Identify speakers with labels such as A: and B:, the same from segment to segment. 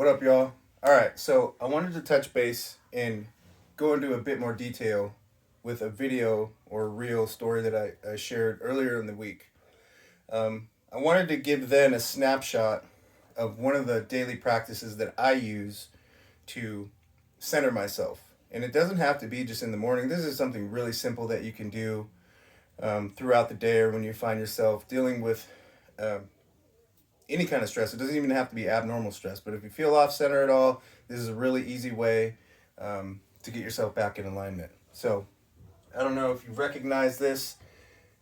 A: What up, y'all? All right, so I wanted to touch base and go into a bit more detail with a video or reel story that I shared earlier in the week. I wanted to give then a snapshot of one of the daily practices that I use to center myself. And it doesn't have to be just in the morning. This is something really simple that you can do throughout the day or when you find yourself dealing with um, any kind of stress. It doesn't even have to be abnormal stress, but if you feel off center at all, this is a really easy way to get yourself back in alignment. So, I don't know if you recognize this.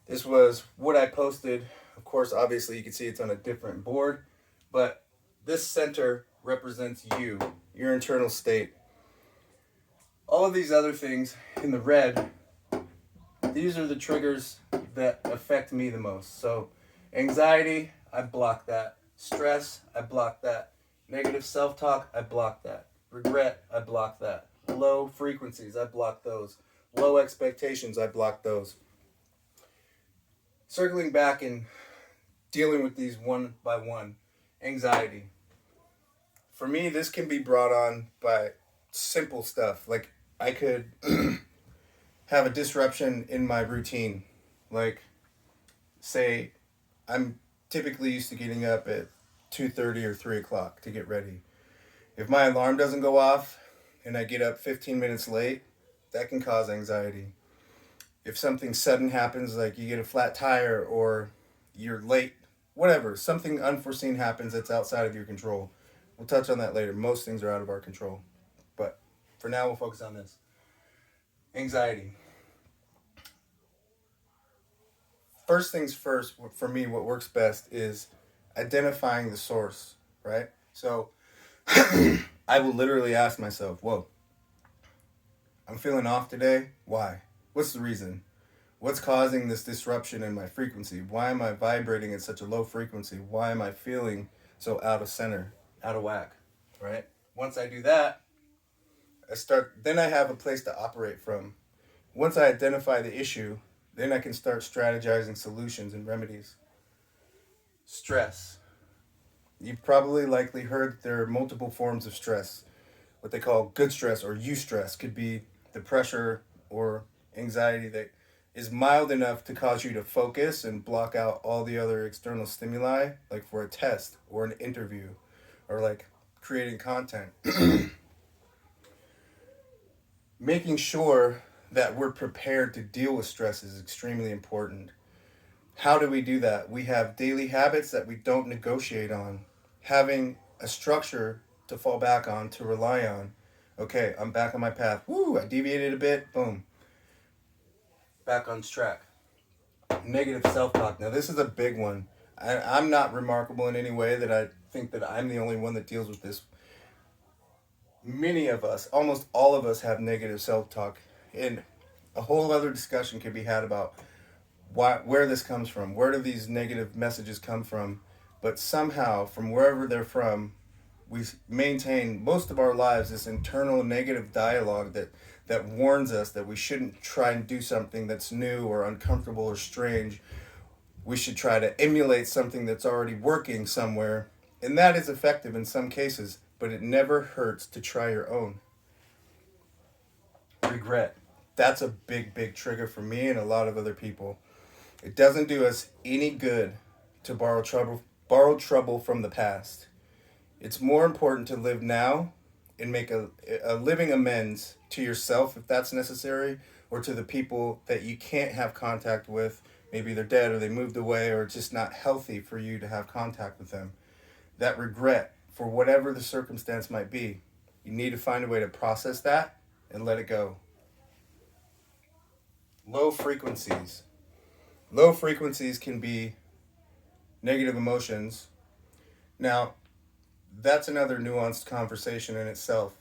A: This was what I posted. Of course, obviously, you can see it's on a different board, but this center represents you, your internal state. All of these other things in the red, these are the triggers that affect me the most. So, anxiety, I block that. Stress, I block that. Negative self-talk, I block that. Regret, I block that. Low frequencies, I block those. Low expectations, I block those. Circling back and dealing with these one by one. Anxiety. For me, this can be brought on by simple stuff. Like, I could have a disruption in my routine. Like, say, I'm typically used to getting up at 2:30 or 3 o'clock to get ready. If my alarm doesn't go off and I get up 15 minutes late, that can cause anxiety. If something sudden happens, like you get a flat tire or you're late, whatever, something unforeseen happens that's outside of your control. We'll touch on that later. Most things are out of our control. But for now, we'll focus on this. Anxiety. First things first, for me, what works best is identifying the source, right? So I will literally ask myself, whoa, I'm feeling off today. Why? What's the reason? What's causing this disruption in my frequency? Why am I vibrating at such a low frequency? Why am I feeling so out of center, out of whack, right? Once I do that, then I have a place to operate from. Once I identify the issue, then I can start strategizing solutions and remedies. Stress. You've probably likely heard that there are multiple forms of stress. What they call good stress or eustress could be the pressure or anxiety that is mild enough to cause you to focus and block out all the other external stimuli, like for a test or an interview or like creating content. Making sure that we're prepared to deal with stress is extremely important. How do we do that? We have daily habits that we don't negotiate on. Having a structure to fall back on, to rely on. Okay, I'm back on my path. Woo, I deviated a bit. Boom. Back on track. Negative self-talk. Now, this is a big one. I'm not remarkable in any way that I think that I'm the only one that deals with this. Many of us, almost all of us, have negative self-talk. And a whole other discussion can be had about where this comes from. Where do these negative messages come from? But somehow, from wherever they're from, we maintain most of our lives this internal negative dialogue that warns us that we shouldn't try and do something that's new or uncomfortable or strange. We should try to emulate something that's already working somewhere. And that is effective in some cases, but it never hurts to try your own. Regret. That's a big, big trigger for me and a lot of other people. It doesn't do us any good to borrow trouble from the past. It's more important to live now and make a living amends to yourself if that's necessary, or to the people that you can't have contact with. Maybe they're dead or they moved away or it's just not healthy for you to have contact with them. That regret, for whatever the circumstance might be, you need to find a way to process that and let it go. Low frequencies. Low frequencies can be negative emotions. Now, that's another nuanced conversation in itself.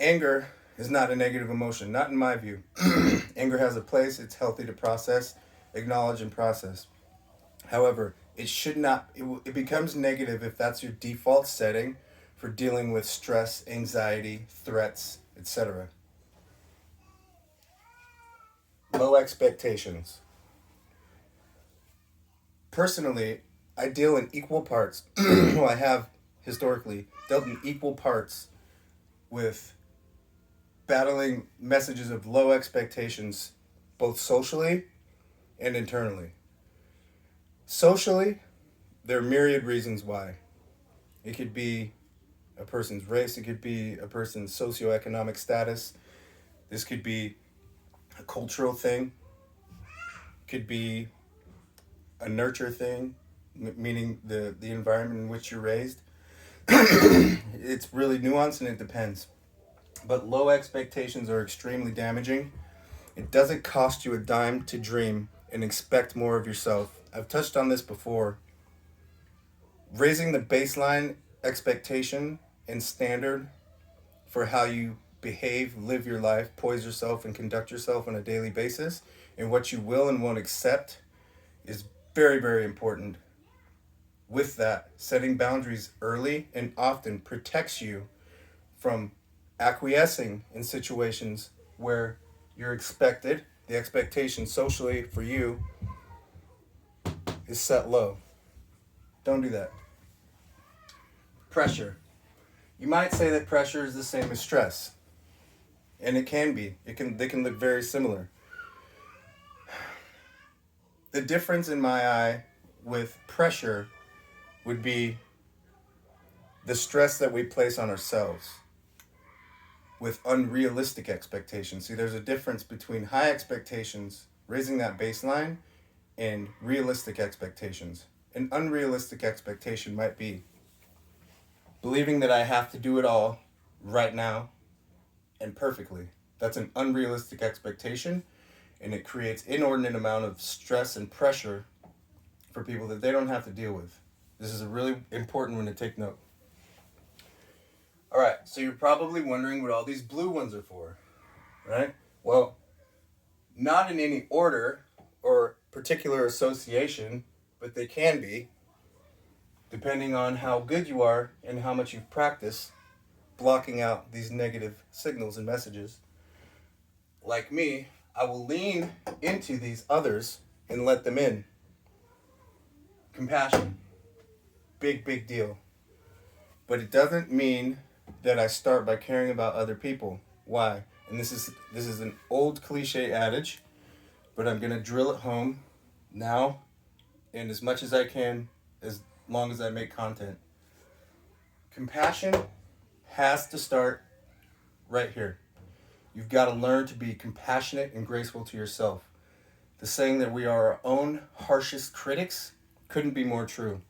A: Anger is not a negative emotion, not in my view. Anger has a place, it's healthy to process, acknowledge, and process. However, it should not, it becomes negative if that's your default setting for dealing with stress, anxiety, threats, etc. Low expectations. Personally, I deal in equal parts. Well, I have historically dealt in equal parts with battling messages of low expectations, both socially and internally. Socially, there are myriad reasons why. It could be a person's race, it could be a person's socioeconomic status, this could be a cultural thing, it could be a nurture thing, meaning the environment in which you're raised. It's really nuanced and it depends. But low expectations are extremely damaging. It doesn't cost you a dime to dream and expect more of yourself. I've touched on this before. Raising the baseline expectation and standard for how you behave, live your life, poise yourself, and conduct yourself on a daily basis, and what you will and won't accept is very, very important. With that, setting boundaries early and often protects you from acquiescing in situations where you're expected, the expectation socially for you is set low. Don't do that. Pressure. You might say that pressure is the same as stress. And it can be. They can look very similar. The difference in my eye with pressure would be the stress that we place on ourselves with unrealistic expectations. See, there's a difference between high expectations, raising that baseline, and realistic expectations. An unrealistic expectation might be believing that I have to do it all right now and perfectly. That's an unrealistic expectation, and it creates inordinate amount of stress and pressure for people that they don't have to deal with. This is a really important one to take note. All right, so you're probably wondering what all these blue ones are for, right? Well, not in any order or particular association, but they can be, depending on how good you are and how much you've practiced blocking out these negative signals and messages. Like me, I will lean into these others and let them in. Compassion. Big, big deal. But it doesn't mean that I start by caring about other people. Why? And this is an old cliche adage, but I'm going to drill it home now and as much as I can, as long as I make content. Compassion has to start right here. You've got to learn to be compassionate and graceful to yourself. The saying that we are our own harshest critics couldn't be more true.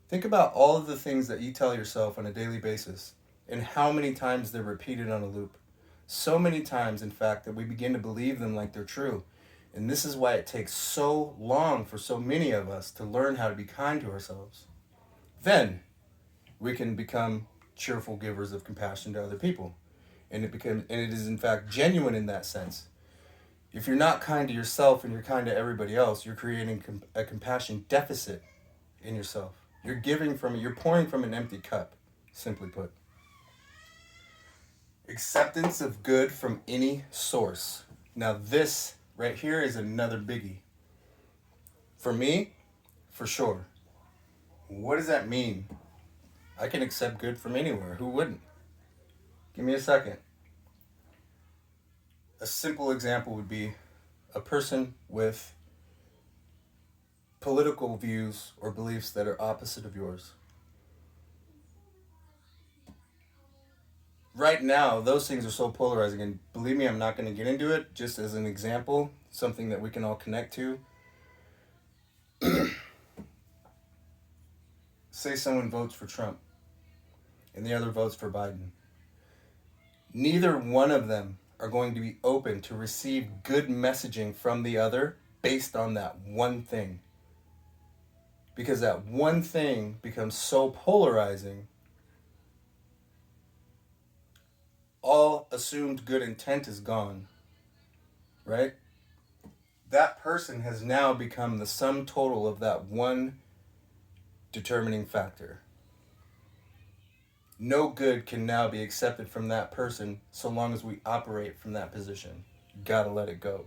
A: Think about all of the things that you tell yourself on a daily basis and how many times they're repeated on a loop. So many times, in fact, that we begin to believe them like they're true. And this is why it takes so long for so many of us to learn how to be kind to ourselves. Then we can become cheerful givers of compassion to other people. And it is in fact genuine in that sense. If you're not kind to yourself and you're kind to everybody else, you're creating a compassion deficit in yourself. You're pouring from an empty cup, simply put. Acceptance of good from any source. Now this right here is another biggie. For me, for sure. What does that mean? I can accept good from anywhere. Who wouldn't? Give me a second. A simple example would be a person with political views or beliefs that are opposite of yours. Right now, those things are so polarizing, and believe me, I'm not going to get into it. Just as an example, something that we can all connect to. Say someone votes for Trump and the other votes for Biden. Neither one of them are going to be open to receive good messaging from the other based on that one thing. Because that one thing becomes so polarizing, all assumed good intent is gone, right? That person has now become the sum total of that one determining factor. No good can now be accepted from that person so long as we operate from that position. You gotta let it go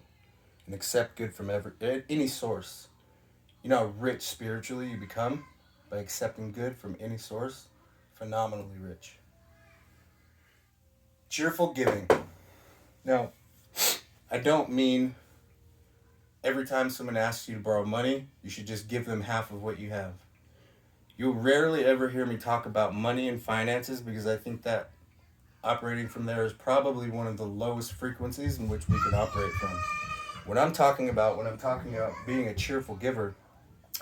A: and accept good from any source. You know how rich spiritually you become by accepting good from any source? phenomenally rich. Cheerful giving. Now, I don't mean every time someone asks you to borrow money, you should just give them half of what you have. You'll rarely ever hear me talk about money and finances because I think that operating from there is probably one of the lowest frequencies in which we can operate from. When I'm talking about being a cheerful giver,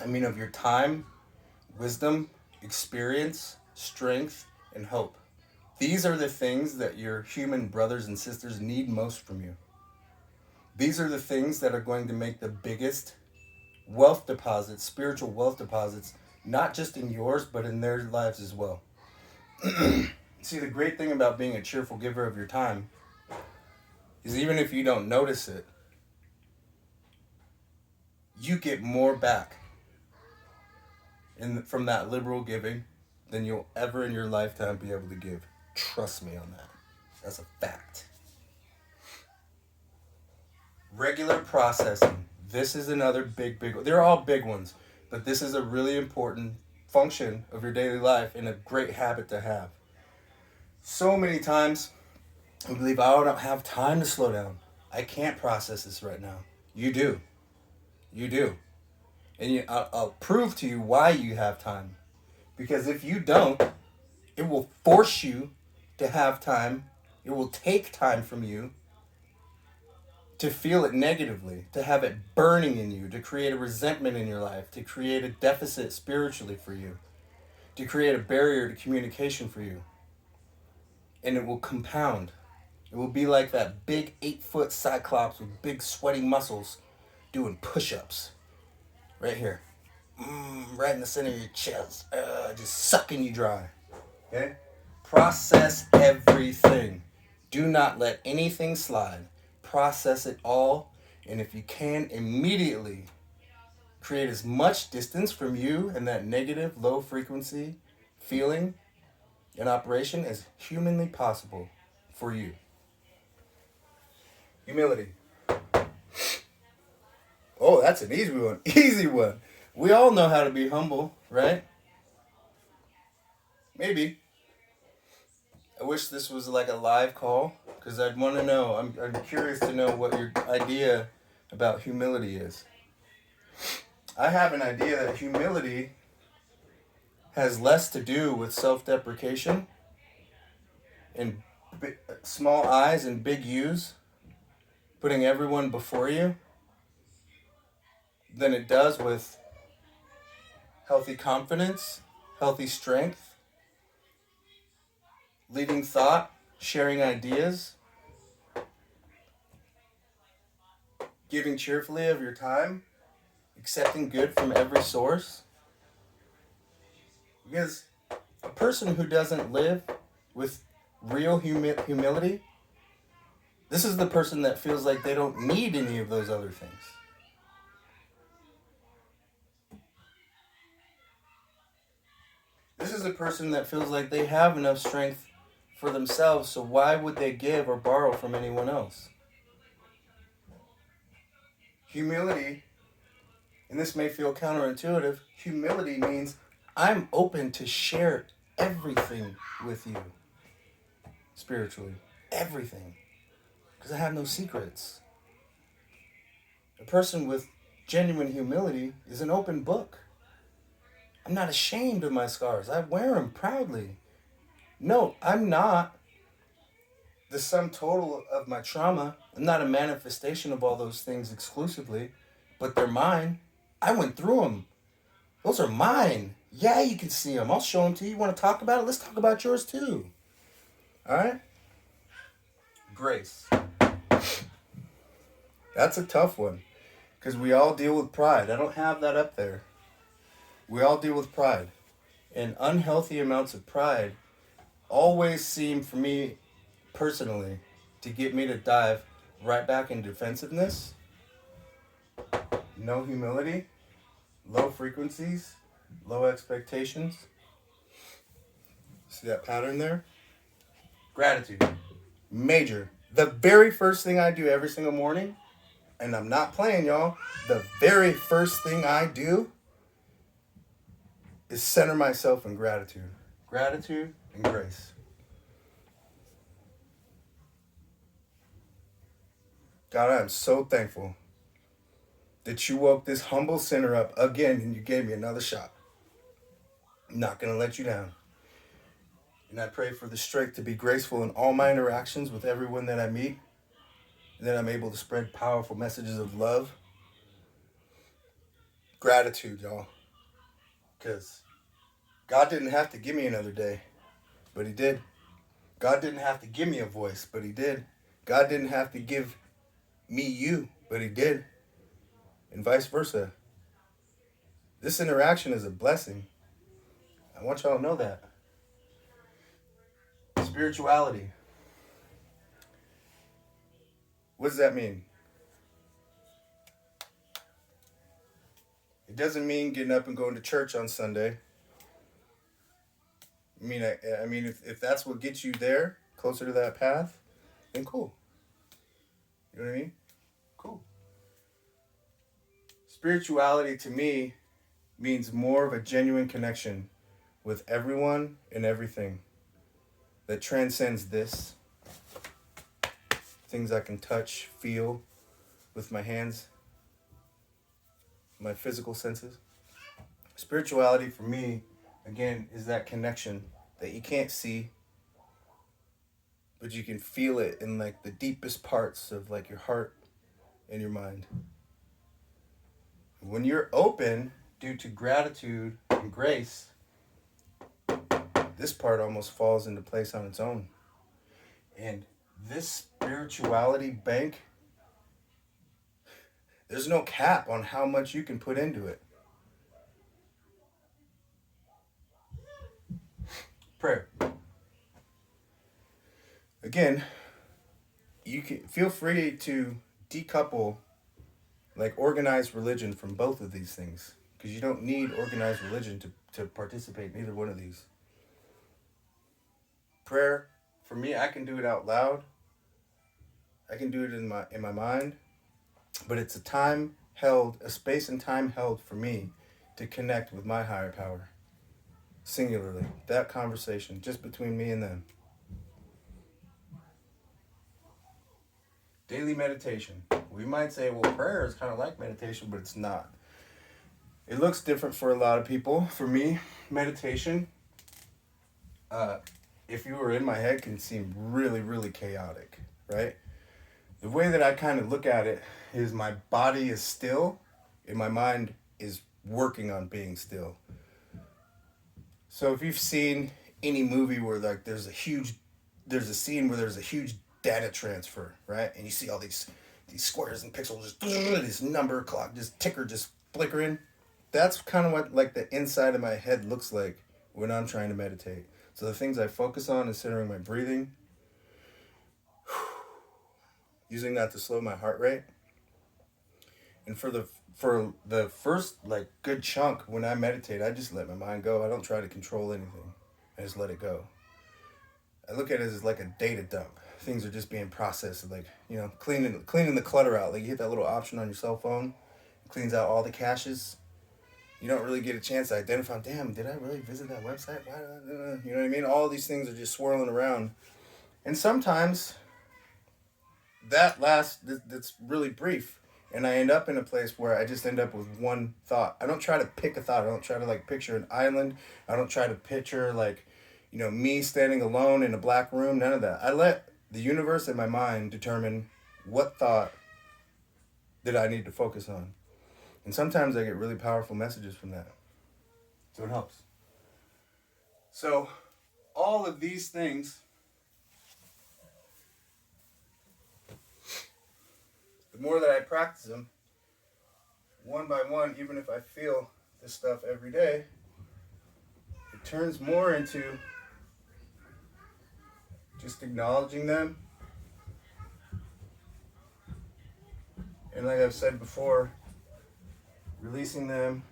A: I mean of your time, wisdom, experience, strength, and hope. These are the things that your human brothers and sisters need most from you. These are the things that are going to make the biggest wealth deposits, spiritual wealth deposits, not just in yours, but in their lives as well. See, the great thing about being a cheerful giver of your time is even if you don't notice it, you get more back from that liberal giving than you'll ever in your lifetime be able to give. Trust me on that. That's a fact. Regular processing. This is another big. They're all big ones, but this is a really important function of your daily life and a great habit to have. So many times we believe, I don't have time to slow down. I can't process this right now. You do. You do. And I'll prove to you why you have time. Because if you don't, it will force you to have time. It will take time from you to feel it negatively, to have it burning in you, to create a resentment in your life, to create a deficit spiritually for you, to create a barrier to communication for you. And it will compound. It will be like that big 8-foot cyclops with big sweaty muscles doing push-ups. Right here. Right in the center of your chest. Just sucking you dry. Okay? Process everything. Do not let anything slide. Process it all. And if you can, immediately create as much distance from you and that negative, low frequency feeling and operation as humanly possible for you. Humility. Oh, that's an easy one. Easy one. We all know how to be humble, right? Maybe. I wish this was like a live call because I'd want to know. I'm curious to know what your idea about humility is. I have an idea that humility has less to do with self-deprecation and small I's and big U's, putting everyone before you, than it does with healthy confidence, healthy strength, leading thought, sharing ideas, giving cheerfully of your time, accepting good from every source. Because a person who doesn't live with real humility, this is the person that feels like they don't need any of those other things. This is a person that feels like they have enough strength for themselves, so why would they give or borrow from anyone else? Humility, and this may feel counterintuitive, humility means I'm open to share everything with you spiritually. Everything. Because I have no secrets. A person with genuine humility is an open book. I'm not ashamed of my scars. I wear them proudly. No, I'm not the sum total of my trauma. I'm not a manifestation of all those things exclusively, but they're mine. I went through them. Those are mine. Yeah, you can see them. I'll show them to you. You want to talk about it? Let's talk about yours too. All right? Grace. That's a tough one because we all deal with pride. I don't have that up there. We all deal with pride. And unhealthy amounts of pride always seem, for me personally, to get me to dive right back in defensiveness, no humility, low frequencies, low expectations. See that pattern there? Gratitude. Major. The very first thing I do every single morning, and I'm not playing, y'all, the very first thing I do is center myself in gratitude. Gratitude and grace. God, I am so thankful that you woke this humble sinner up again and you gave me another shot. I'm not going to let you down. And I pray for the strength to be graceful in all my interactions with everyone that I meet, and that I'm able to spread powerful messages of love. Gratitude, y'all. Because God didn't have to give me another day, but he did. God didn't have to give me a voice, but he did. God didn't have to give me you, but he did. And vice versa. This interaction is a blessing. I want y'all to know that. Spirituality. What does that mean? It doesn't mean getting up and going to church on Sunday. I mean, if that's what gets you there, closer to that path, then cool. You know what I mean? Cool. Spirituality to me means more of a genuine connection with everyone and everything that transcends this. Things I can touch, feel with my hands, my physical senses. Spirituality for me, again, is that connection that you can't see, but you can feel it in like the deepest parts of like your heart and your mind. When you're open due to gratitude and grace, this part almost falls into place on its own. And this spirituality bank, there's no cap on how much you can put into it. Prayer. Again, you can feel free to decouple like organized religion from both of these things, because you don't need organized religion to participate in either one of these. Prayer, for me, I can do it out loud. I can do it in my mind, but it's a space and time held for me to connect with my higher power. Singularly, that conversation just between me and them. Daily meditation. We might say, well, prayer is kind of like meditation, but it's not. It looks different for a lot of people. For me, meditation, if you were in my head, can seem really, really chaotic, right? The way that I kind of look at it is my body is still and my mind is working on being still. So if you've seen any movie where like there's a scene where there's a huge data transfer, right? And you see all these squares and pixels, just this number clock, just ticker, just flickering. That's kind of what like the inside of my head looks like when I'm trying to meditate. So the things I focus on is centering my breathing, using that to slow my heart rate. And for the first like good chunk when I meditate, I just let my mind go. I don't try to control anything. I just let it go. I look at it as like a data dump. Things are just being processed, like, you know, cleaning the clutter out. Like you hit that little option on your cell phone, it cleans out all the caches. You don't really get a chance to identify, damn, did I really visit that website? Why you know what I mean? All these things are just swirling around. And sometimes that's really brief. And I end up in a place where I just end up with one thought. I don't try to pick a thought. I don't try to like picture an island. I don't try to picture like, you know, me standing alone in a black room. None of that. I let the universe and my mind determine what thought that I need to focus on. And sometimes I get really powerful messages from that. So it helps. So all of these things, the more that I practice them, one by one, even if I feel this stuff every day, it turns more into just acknowledging them. And like I've said before, releasing them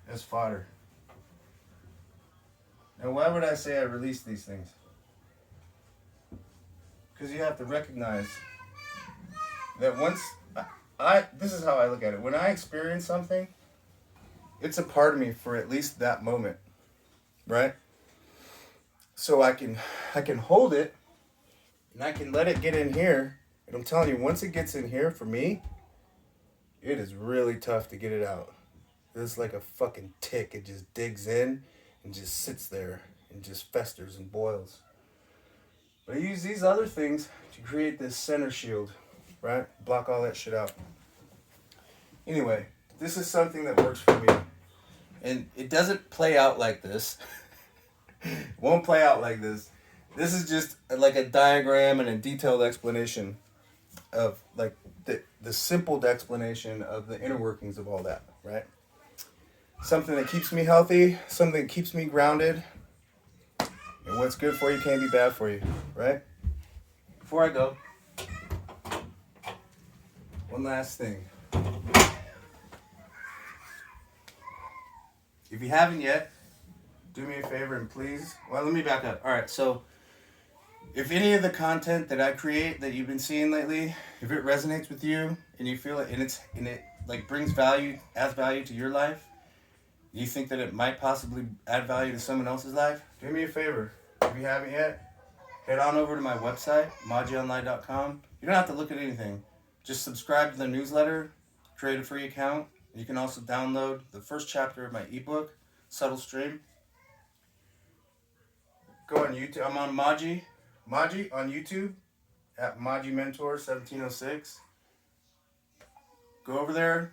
A: as fodder. Now, why would I say I release these things? Because you have to recognize that once this is how I look at it. When I experience something, it's a part of me for at least that moment, right? so I can hold it and I can let it get in here. And I'm telling you, once it gets in here, for me, it is really tough to get it out. It's like a fucking tick. It just digs in and just sits there and just festers and boils. But I use these other things to create this center shield, right? Block all that shit out. Anyway, this is something that works for me. And it doesn't play out like this. It won't play out like this. This is just like a diagram and a detailed explanation of like the simple explanation of the inner workings of all that, right? Something that keeps me healthy, something that keeps me grounded. And what's good for you can't be bad for you, right? Before I go, one last thing. If you haven't yet, do me a favor and please, well, let me back up. All right, so if any of the content that I create that you've been seeing lately, if it resonates with you and you feel it and it like brings value, adds value to your life, you think that it might possibly add value to someone else's life, do me a favor. If you haven't yet, head on over to my website, majionline.com. You don't have to look at anything. Just subscribe to the newsletter, create a free account. You can also download the first chapter of my ebook, Subtle Stream. Go on YouTube. I'm on Maji on YouTube at Maji Mentor 1706. Go over there,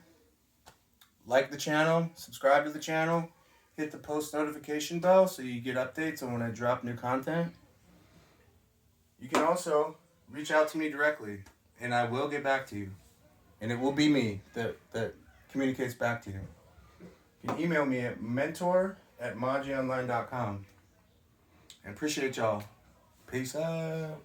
A: like the channel, subscribe to the channel, hit the post notification bell so you get updates on when I drop new content. You can also reach out to me directly and I will get back to you. And it will be me that communicates back to you. You can email me at mentor@majionline.com. I appreciate y'all. Peace out.